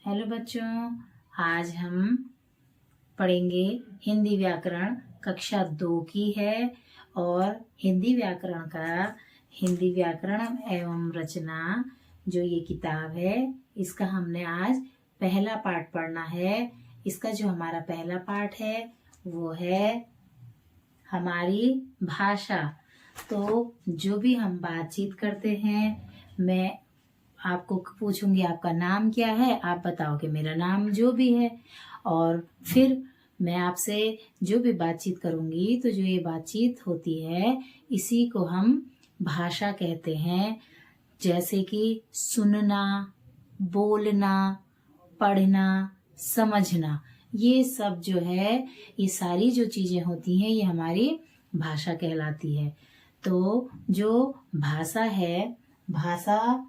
Hello बच्चों, आज हम पढ़ेंगे हिंदी व्याकरण कक्षा 2 की है और हिंदी व्याकरण एवं रचना जो ये किताब है इसका हमने आज पहला पाठ पढ़ना है। इसका जो हमारा पहला पाठ है वो है हमारी भाषा। तो जो भी हम बातचीत करते हैं, मैं आपको पूछूंगी आपका नाम क्या है, आप बताओगे मेरा नाम जो भी है, और फिर मैं आपसे जो भी बातचीत करूंगी तो जो ये बातचीत होती है इसी को हम भाषा कहते हैं। जैसे कि सुनना, बोलना, पढ़ना, समझना, ये सब जो है, ये सारी जो चीजें होती हैं ये हमारी भाषा कहलाती है। तो जो भाषा है, भाषा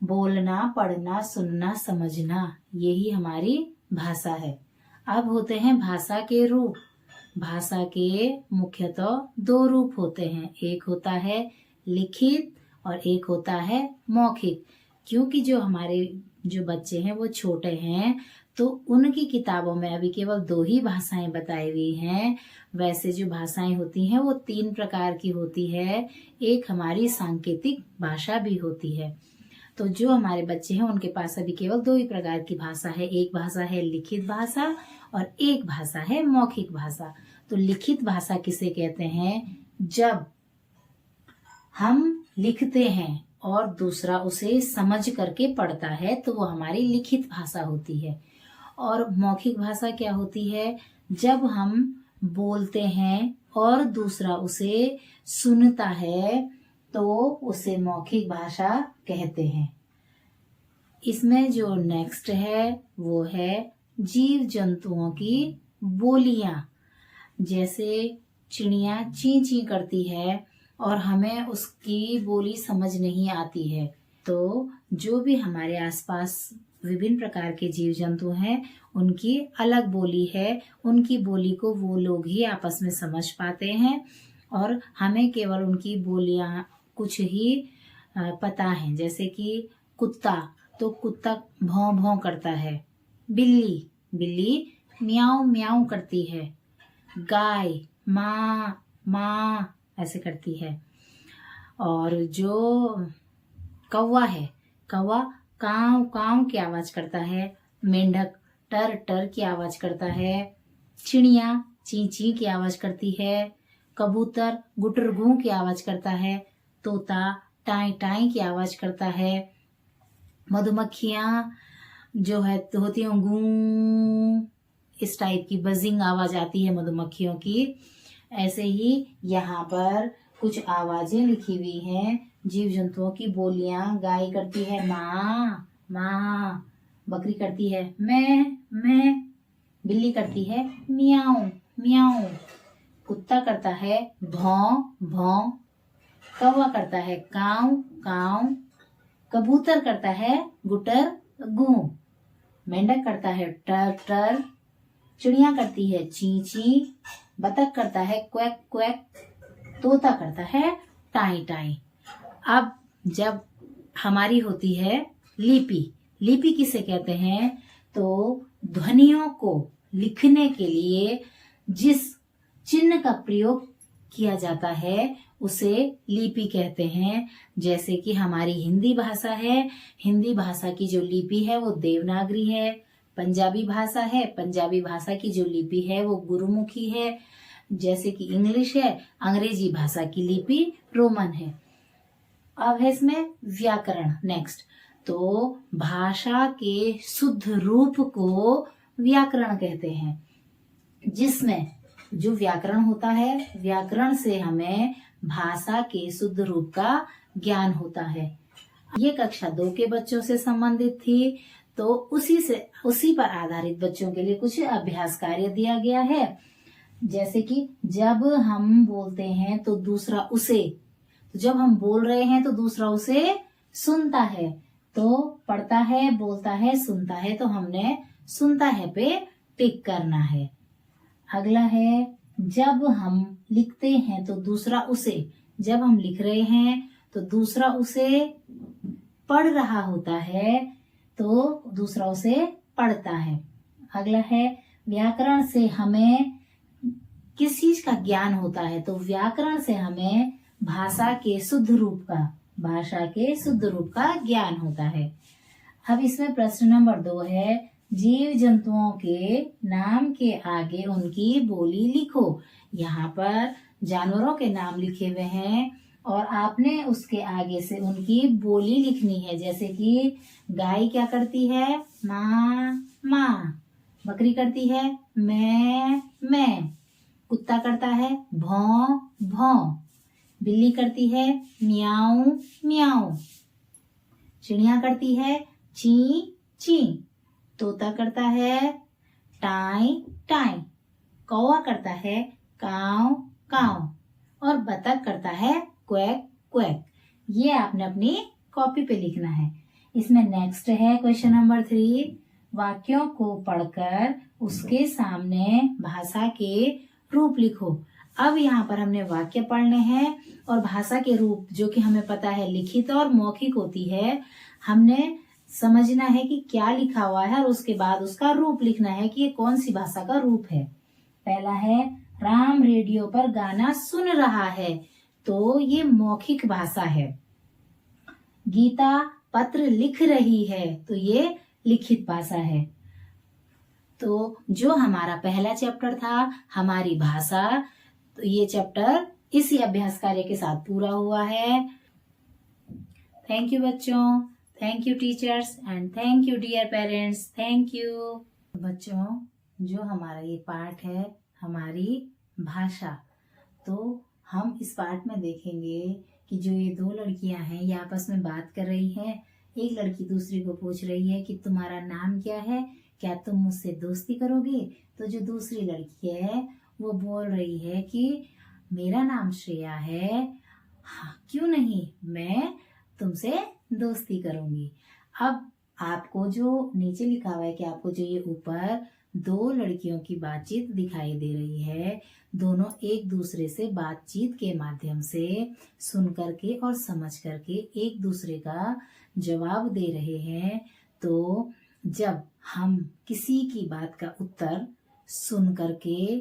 बोलना, पढ़ना, सुनना, समझना, यही हमारी भाषा है। अब होते हैं भाषा के रूप। भाषा के मुख्यतः 2 रूप होते हैं, एक होता है लिखित और एक होता है मौखिक। क्योंकि जो हमारे जो बच्चे हैं वो छोटे हैं तो उनकी किताबों में अभी केवल 2 ही भाषाएं बताई हुई हैं। वैसे जो भाषाएं होती हैं वो 3 प्रकार की होती है। एक हमारी सांकेतिक भाषा भी होती है। तो जो हमारे बच्चे हैं उनके पास अभी केवल 2 ही प्रकार की भाषा है। एक भाषा है लिखित भाषा और एक भाषा है मौखिक भाषा। तो लिखित भाषा किसे कहते हैं? जब हम लिखते हैं और दूसरा उसे समझ करके पढ़ता है तो वो हमारी लिखित भाषा होती है। और मौखिक भाषा क्या होती है? जब हम बोलते हैं और दूसरा उसे सुनता है तो उसे मौखिक भाषा कहते हैं। इसमें जो नेक्स्ट है वो है जीव जंतुओं की बोलियां। जैसे चिड़िया ची ची करती है और हमें उसकी बोली समझ नहीं आती है, तो जो भी हमारे आसपास विभिन्न प्रकार के जीव जंतु हैं उनकी अलग बोली है। उनकी बोली को वो लोग ही आपस में समझ पाते हैं और हमें केवल उनकी बोलियां कुछ ही पता है। जैसे कि कुत्ता, तो कुत्ता भौं भौं करता है। बिल्ली म्याऊं म्याऊं करती है। गाय माँ माँ ऐसे करती है। और जो कौवा है, कौवा काव काव की आवाज करता है। मेंढक टर टर की आवाज करता है। चिड़िया ची ची की आवाज करती है। कबूतर गुटर गू की आवाज करता है। तोता टाई टाई की आवाज करता है। मधुमक्खियां जो है तो होती हैं गू, इस टाइप की बजिंग आवाज आती है मधुमक्खियों की। ऐसे ही यहाँ पर कुछ आवाजें लिखी हुई हैं जीव जंतुओं की बोलियां। गाय करती है माँ माँ, बकरी करती है मैं, बिल्ली करती है मियाऊ मियाऊ, कुत्ता करता है भौं भौं, कौवा करता है काव काव, कबूतर करता है गुटर गू, मेंढक करता है टर टर, चिड़िया करती है ची ची, बतख करता है क्वैक क्वैक, तोता करता है टाई टाई। अब जब हमारी होती है लिपि, लिपि किसे कहते हैं? तो ध्वनियों को लिखने के लिए जिस चिन्ह का प्रयोग किया जाता है उसे लिपि कहते हैं। जैसे कि हमारी हिंदी भाषा है, हिंदी भाषा की जो लिपि है वो देवनागरी है। पंजाबी भाषा है, पंजाबी भाषा की जो लिपि है वो गुरुमुखी है। जैसे कि इंग्लिश है, अंग्रेजी भाषा की लिपि रोमन है। अब है इसमें व्याकरण नेक्स्ट। तो भाषा के शुद्ध रूप को व्याकरण कहते हैं। जिसमें जो व्याकरण होता है, व्याकरण से हमें भाषा के शुद्ध रूप का ज्ञान होता है। ये कक्षा 2 के बच्चों से संबंधित थी, तो उसी पर आधारित बच्चों के लिए कुछ अभ्यास कार्य दिया गया है। जैसे कि जब हम बोलते हैं तो दूसरा उसे, तो जब हम बोल रहे हैं तो दूसरा उसे सुनता है, तो पढ़ता है, बोलता है, सुनता है, तो हमने सुनता है पे टिक करना है। अगला है जब हम लिखते हैं तो दूसरा उसे, जब हम लिख रहे हैं तो दूसरा उसे पढ़ रहा होता है तो दूसरा उसे पढ़ता है। अगला है व्याकरण से हमें किस चीज का ज्ञान होता है, तो व्याकरण से हमें भाषा के शुद्ध रूप का ज्ञान होता है। अब इसमें प्रश्न नंबर 2 है, जीव जंतुओं के नाम के आगे उनकी बोली लिखो। यहाँ पर जानवरों के नाम लिखे हुए हैं और आपने उसके आगे से उनकी बोली लिखनी है। जैसे कि गाय क्या करती है, माँ माँ। बकरी करती है मैं। कुत्ता करता है भौं भौं। बिल्ली करती है म्याऊ म्याऊ। चिड़िया करती है ची ची। तोता करता है टाई टाई। कौवा करता है काव काव और बतख करता है क्वैक क्वैक। ये आपने अपनी कॉपी पे लिखना है। इसमें नेक्स्ट है क्वेश्चन नंबर 3, वाक्यों को पढ़कर उसके सामने भाषा के रूप लिखो। अब यहाँ पर हमने वाक्य पढ़ने हैं और भाषा के रूप, जो कि हमें पता है लिखित और मौखिक होती है, हमने समझना है कि क्या लिखा हुआ है और उसके बाद उसका रूप लिखना है कि ये कौन सी भाषा का रूप है। पहला है राम रेडियो पर गाना सुन रहा है, तो ये मौखिक भाषा है। गीता पत्र लिख रही है, तो ये लिखित भाषा है। तो जो हमारा पहला चैप्टर था हमारी भाषा, तो ये चैप्टर इसी अभ्यास कार्य के साथ पूरा हुआ है। थैंक यू बच्चों, thank you teachers and thank you dear parents, thank you. बच्चों, जो हमारा ये पाठ है हमारी भाषा, तो हम इस पाठ में देखेंगे कि जो ये 2 लड़कियां हैं ये आपस में बात कर रही हैं। एक लड़की दूसरी को पूछ रही है कि तुम्हारा नाम क्या है, क्या तुम मुझसे दोस्ती करोगे। तो जो दूसरी लड़की है वो बोल रही है कि मेरा नाम श्रेया है, हाँ क्यों नहीं, मैं तुमसे दोस्ती करूंगी। अब आपको जो नीचे लिखा हुआ है कि आपको जो ये ऊपर 2 लड़कियों की बातचीत दिखाई दे रही है, दोनों एक दूसरे से बातचीत के माध्यम से सुन करके और समझ करके एक दूसरे का जवाब दे रहे हैं। तो जब हम किसी की बात का उत्तर सुन करके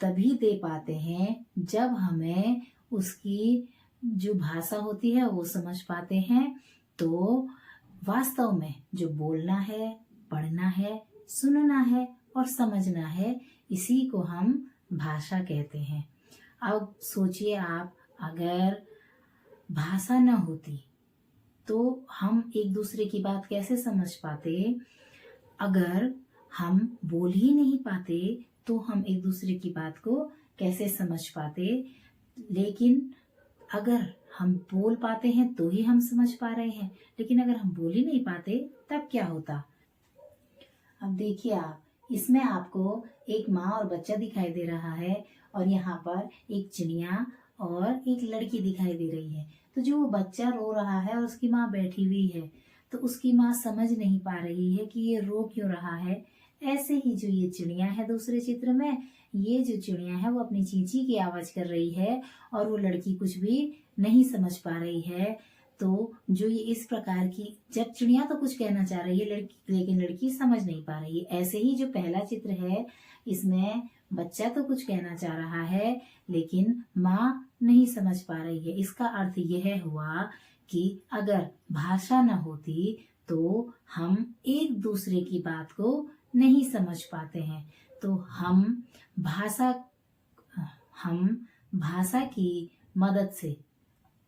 तभी दे पाते हैं जब हमें उसकी जो भाषा होती है वो समझ पाते हैं। तो वास्तव में जो बोलना है, पढ़ना है, सुनना है और समझना है, इसी को हम भाषा कहते हैं। अब सोचिए आप, अगर भाषा न होती तो हम एक दूसरे की बात कैसे समझ पाते। अगर हम बोल ही नहीं पाते तो हम एक दूसरे की बात को कैसे समझ पाते। लेकिन अगर हम बोल पाते हैं तो ही हम समझ पा रहे हैं, लेकिन अगर हम बोल ही नहीं पाते तब क्या होता। अब देखिए आप, इसमें आपको एक माँ और बच्चा दिखाई दे रहा है और यहाँ पर एक चिड़िया और एक लड़की दिखाई दे रही है। तो जो वो बच्चा रो रहा है और उसकी माँ बैठी हुई है, तो उसकी माँ समझ नहीं पा रही है कि ये रो क्यों रहा है। ऐसे ही जो ये चिड़िया है दूसरे चित्र में, ये जो चिड़िया है वो अपनी चींची की आवाज कर रही है और वो लड़की कुछ भी नहीं समझ पा रही है। तो जो ये इस प्रकार की, जब चिड़िया तो कुछ कहना चाह रही है लेकिन लड़की समझ नहीं पा रही है। ऐसे ही जो पहला चित्र है, इसमें बच्चा तो कुछ कहना चाह रहा है लेकिन माँ नहीं समझ पा रही है। इसका अर्थ यह हुआ कि अगर भाषा न होती तो हम एक दूसरे की बात को नहीं समझ पाते हैं। तो हम भाषा की मदद से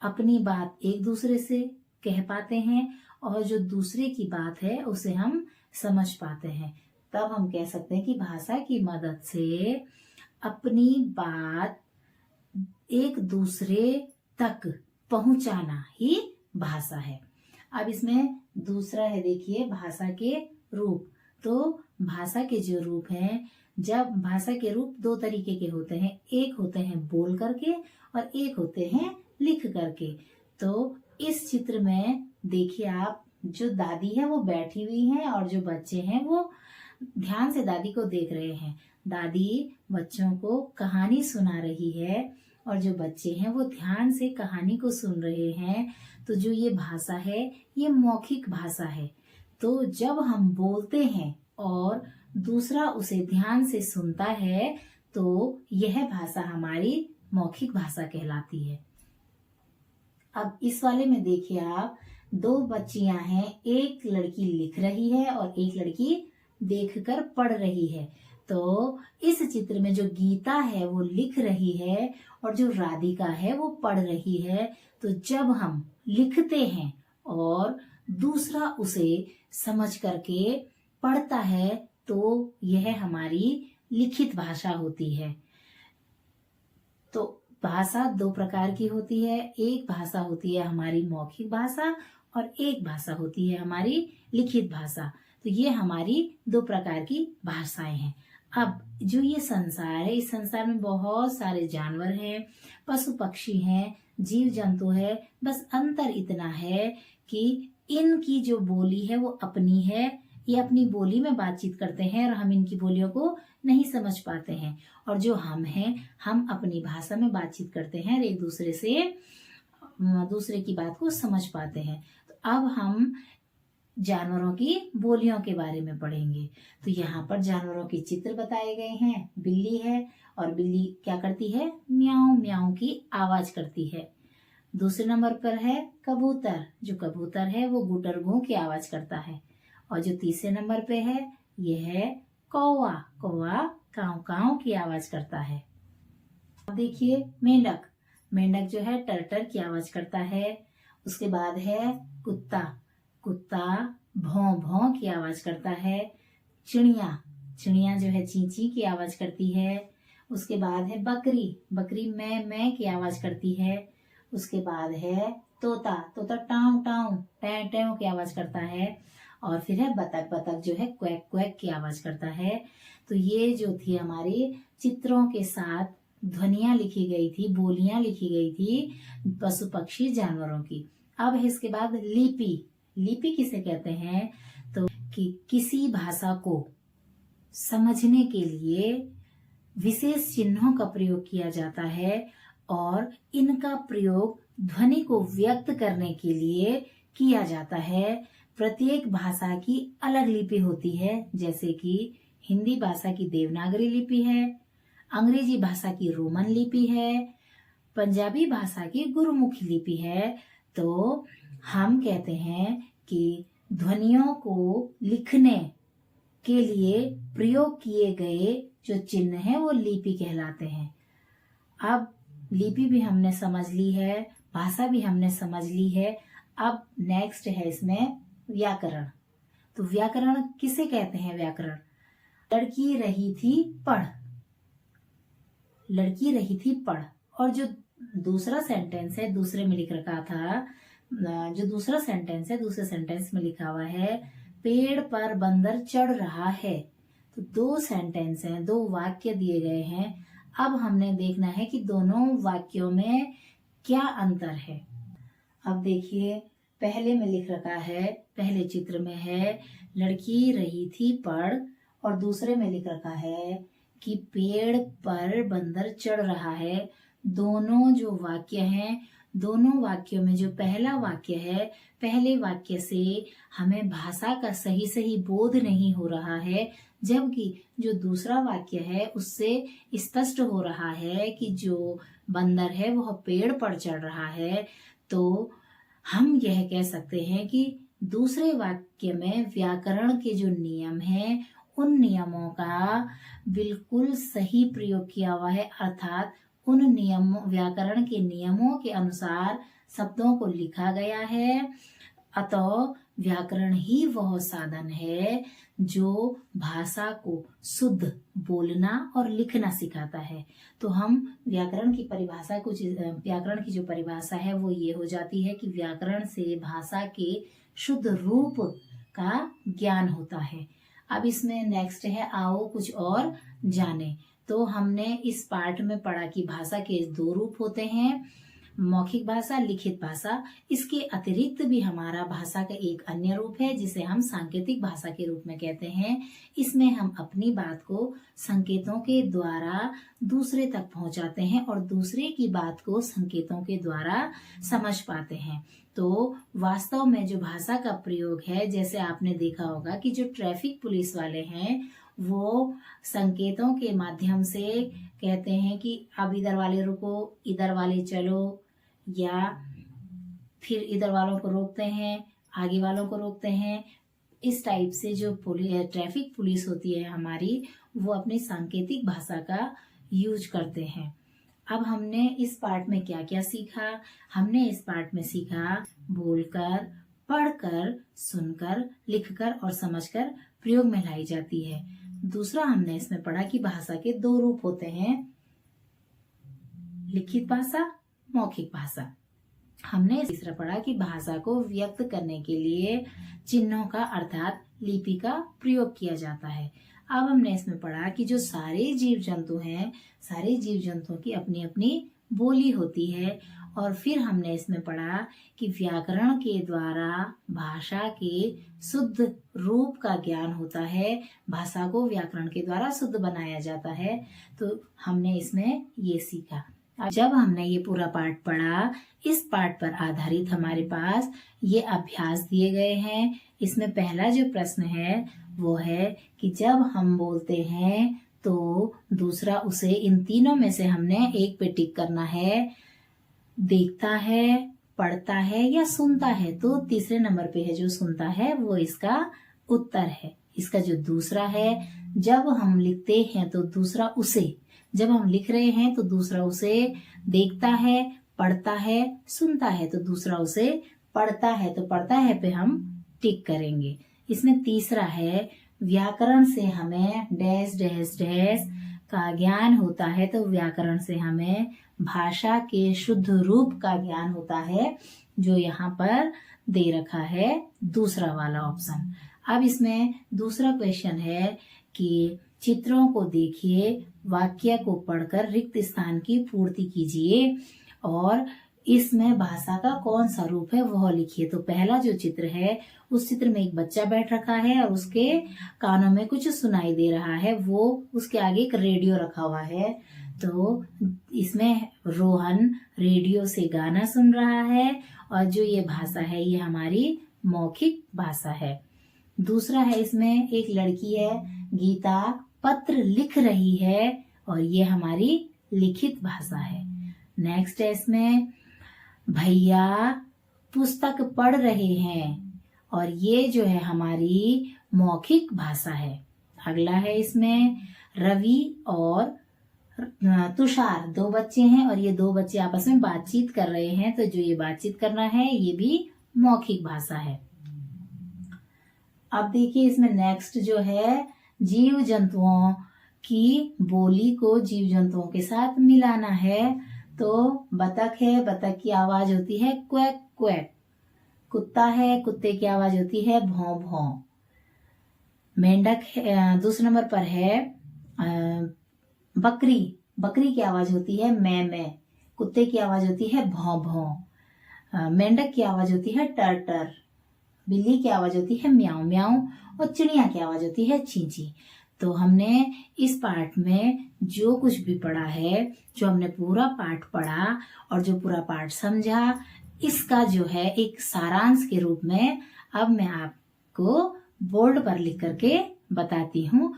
अपनी बात एक दूसरे से कह पाते हैं और जो दूसरे की बात है उसे हम समझ पाते हैं। तब हम कह सकते हैं कि भाषा की मदद से अपनी बात एक दूसरे तक पहुंचाना ही भाषा है। अब इसमें दूसरा है, देखिए भाषा के रूप। तो भाषा के जो रूप हैं, जब भाषा के रूप 2 तरीके के होते हैं, एक होते हैं बोल करके और एक होते हैं लिख करके। तो इस चित्र में देखिए आप, जो दादी है वो बैठी हुई है और जो बच्चे हैं वो ध्यान से दादी को देख रहे हैं। दादी बच्चों को कहानी सुना रही है और जो बच्चे हैं वो ध्यान से कहानी को सुन रहे हैं। तो जो ये भाषा है ये मौखिक भाषा है। तो जब हम बोलते हैं और दूसरा उसे ध्यान से सुनता है तो यह भाषा हमारी मौखिक भाषा कहलाती है। अब इस वाले में देखिए आप, दो बच्चियां हैं, एक लड़की लिख रही है और एक लड़की देखकर पढ़ रही है। तो इस चित्र में जो गीता है वो लिख रही है और जो राधिका है वो पढ़ रही है। तो जब हम लिखते हैं और दूसरा उसे समझ करके पढ़ता है तो यह हमारी लिखित भाषा होती है। तो भाषा दो प्रकार की होती है, एक भाषा होती है हमारी मौखिक भाषा और एक भाषा होती है हमारी लिखित भाषा। तो ये हमारी दो प्रकार की भाषाएं हैं। अब जो ये संसार है, इस संसार में बहुत सारे जानवर हैं, पशु पक्षी हैं, जीव जंतु है। बस अंतर इतना है कि इनकी जो बोली है वो अपनी है, ये अपनी बोली में बातचीत करते हैं और हम इनकी बोलियों को नहीं समझ पाते हैं। और जो हम हैं, हम अपनी भाषा में बातचीत करते हैं और एक दूसरे से दूसरे की बात को समझ पाते हैं। तो अब हम जानवरों की बोलियों के बारे में पढ़ेंगे। तो यहाँ पर जानवरों के चित्र बताए गए हैं। बिल्ली है और बिल्ली क्या करती है, म्याऊं म्याऊं की आवाज करती है। दूसरे नंबर पर है कबूतर, जो कबूतर है वो गुटर गूं की आवाज करता है। और जो तीसरे नंबर पे है ये है कौवा, कौवा काव काव की आवाज करता है। अब देखिए मेंढक, मेंढक जो है टरटर की आवाज करता है। उसके बाद है कुत्ता, कुत्ता भौं भौं की आवाज करता है। चिड़िया, चिड़िया जो है ची ची की आवाज करती है। उसके बाद है बकरी, बकरी मैं की आवाज करती है। उसके बाद है तोता, तोता टाव टाव टैं टैं की आवाज करता है। और फिर है बतख, बतख जो है क्वैक क्वैक की आवाज करता है। तो ये जो थी हमारी चित्रों के साथ ध्वनियां लिखी गई थी, बोलियां लिखी गई थी पशु पक्षी जानवरों की। अब है इसके बाद लिपि, लिपि किसे कहते हैं, तो कि किसी भाषा को समझने के लिए विशेष चिन्हों का प्रयोग किया जाता है और इनका प्रयोग ध्वनि को व्यक्त करने के लिए किया जाता है। प्रत्येक भाषा की अलग लिपि होती है, जैसे कि हिंदी भाषा की देवनागरी लिपि है, अंग्रेजी भाषा की रोमन लिपि है, पंजाबी भाषा की गुरुमुखी लिपि है। तो हम कहते हैं कि ध्वनियों को लिखने के लिए प्रयोग किए गए जो चिन्ह हैं वो लिपि कहलाते हैं। अब लिपि भी हमने समझ ली है, भाषा भी हमने समझ ली है। अब नेक्स्ट है इसमें व्याकरण। तो व्याकरण किसे कहते हैं, व्याकरण, लड़की रही थी पढ़, लड़की रही थी पढ़। और जो दूसरा सेंटेंस है, दूसरे में लिख रखा था, जो दूसरा सेंटेंस है, दूसरे सेंटेंस में लिखा हुआ है पेड़ पर बंदर चढ़ रहा है। तो दो सेंटेंस हैं, दो वाक्य दिए गए हैं। अब हमने देखना है कि दोनों वाक्यों में क्या अंतर है। अब देखिए पहले में लिख रखा है, पहले चित्र में है लड़की रही थी पढ़ और दूसरे में लिख रखा है कि पेड़ पर बंदर चढ़ रहा है। दोनों जो वाक्य हैं, दोनों वाक्यों में जो पहला वाक्य है, पहले वाक्य से हमें भाषा का सही सही बोध नहीं हो रहा है, जबकि जो दूसरा वाक्य है उससे स्पष्ट हो रहा है कि जो बंदर है वह पेड़ पर चढ़ रहा है। तो हम यह कह सकते हैं कि दूसरे वाक्य में व्याकरण के जो नियम हैं उन नियमों का बिल्कुल सही प्रयोग किया हुआ है, अर्थात उन नियमों, व्याकरण के नियमों के अनुसार शब्दों को लिखा गया है। अतः व्याकरण ही वह साधन है जो भाषा को शुद्ध बोलना और लिखना सिखाता है। तो हम व्याकरण की परिभाषा कुछ, व्याकरण की जो परिभाषा है वो ये हो जाती है कि व्याकरण से भाषा के शुद्ध रूप का ज्ञान होता है। अब इसमें नेक्स्ट है आओ कुछ और जाने। तो हमने इस पाठ में पढ़ा कि भाषा के दो रूप होते हैं, मौखिक भाषा, लिखित भाषा। इसके अतिरिक्त भी हमारा भाषा का एक अन्य रूप है जिसे हम सांकेतिक भाषा के रूप में कहते हैं। इसमें हम अपनी बात को संकेतों के द्वारा दूसरे तक पहुंचाते हैं और दूसरे की बात को संकेतों के द्वारा समझ पाते हैं। तो वास्तव में जो भाषा का प्रयोग है, जैसे आपने देखा होगा कि जो ट्रैफिक पुलिस वाले हैं वो संकेतों के माध्यम से कहते हैं कि अब इधर वाले रुको, इधर वाले चलो, या फिर इधर वालों को रोकते हैं, आगे वालों को रोकते हैं। इस टाइप से जो ट्रैफिक पुलिस होती है हमारी, वो अपनी सांकेतिक भाषा का यूज करते हैं। अब हमने इस पार्ट में क्या क्या सीखा? हमने इस पार्ट में सीखा बोलकर, पढ़कर, सुनकर, लिखकर और समझकर प्रयोग में लाई जाती है। दूसरा हमने इसमें पढ़ा कि भाषा के दो रूप होते हैं, लिखित भाषा, मौखिक भाषा। हमने तीसरा पढ़ा कि भाषा को व्यक्त करने के लिए चिन्हों का अर्थात लिपि का प्रयोग किया जाता है। अब हमने इसमें पढ़ा कि जो सारे जीव जंतु हैं, सारे जीव जंतुओं की अपनी अपनी बोली होती है। और फिर हमने इसमें पढ़ा कि व्याकरण के द्वारा भाषा के शुद्ध रूप का ज्ञान होता है, भाषा को व्याकरण के द्वारा शुद्ध बनाया जाता है। तो हमने इसमें ये सीखा। जब हमने ये पूरा पाठ पढ़ा, इस पाठ पर आधारित हमारे पास ये अभ्यास दिए गए हैं। इसमें पहला जो प्रश्न है वो है कि जब हम बोलते हैं तो दूसरा उसे, इन तीनों में से हमने एक पे टिक करना है। देखता है, पढ़ता है या सुनता है? तो तीसरे नंबर पे है जो सुनता है, वो इसका उत्तर है। इसका जो दूसरा है, जब हम लिखते हैं तो दूसरा उसे, जब हम लिख रहे हैं तो दूसरा उसे देखता है, पढ़ता है, सुनता है तो दूसरा उसे पढ़ता है, तो पढ़ता है पे हम टिक करेंगे। इसमें तीसरा है व्याकरण से हमें डैश डैश डैश का ज्ञान होता है, तो व्याकरण से हमें भाषा के शुद्ध रूप का ज्ञान होता है, जो यहाँ पर दे रखा है दूसरा वाला ऑप्शन। अब इसमें दूसरा क्वेश्चन है कि चित्रों को देखिए, वाक्य को पढ़कर रिक्त स्थान की पूर्ति कीजिए और इसमें भाषा का कौन सा रूप है वह लिखिए। तो पहला जो चित्र है, उस चित्र में एक बच्चा बैठ रखा है और उसके कानों में कुछ सुनाई दे रहा है। वो उसके आगे एक रेडियो रखा हुआ है, तो इसमें रोहन रेडियो से गाना सुन रहा है और जो ये भाषा है ये हमारी मौखिक भाषा है। दूसरा है, इसमें एक लड़की है, गीता पत्र लिख रही है और ये हमारी लिखित भाषा है। नेक्स्ट है, इसमें भैया पुस्तक पढ़ रहे हैं और ये जो है हमारी मौखिक भाषा है। अगला है, इसमें रवि और तुषार दो बच्चे हैं और ये दो बच्चे आपस में बातचीत कर रहे हैं, तो जो ये बातचीत करना है ये भी मौखिक भाषा है। अब देखिए इसमें नेक्स्ट जो है, जीव जंतुओं की बोली को जीव जंतुओं के साथ मिलाना है। तो बतख है, बतख की आवाज होती है क्वैक क्वैक। कुत्ता है, कुत्ते की आवाज होती है भौं भौं। मेंढक है, दूसरे नंबर पर है बकरी, बकरी की आवाज होती है मैं मैं। कुत्ते की आवाज होती है भौं भौं। मेंढक की आवाज होती है टर टर। बिल्ली की आवाज होती है म्याऊं म्याऊं और चिड़िया की आवाज होती है ची ची। तो हमने इस पाठ में जो कुछ भी पढ़ा है, जो हमने पूरा पाठ पढ़ा और जो पूरा पाठ समझा, इसका जो है एक सारांश के रूप में अब मैं आपको बोर्ड पर लिख करके बताती हूँ।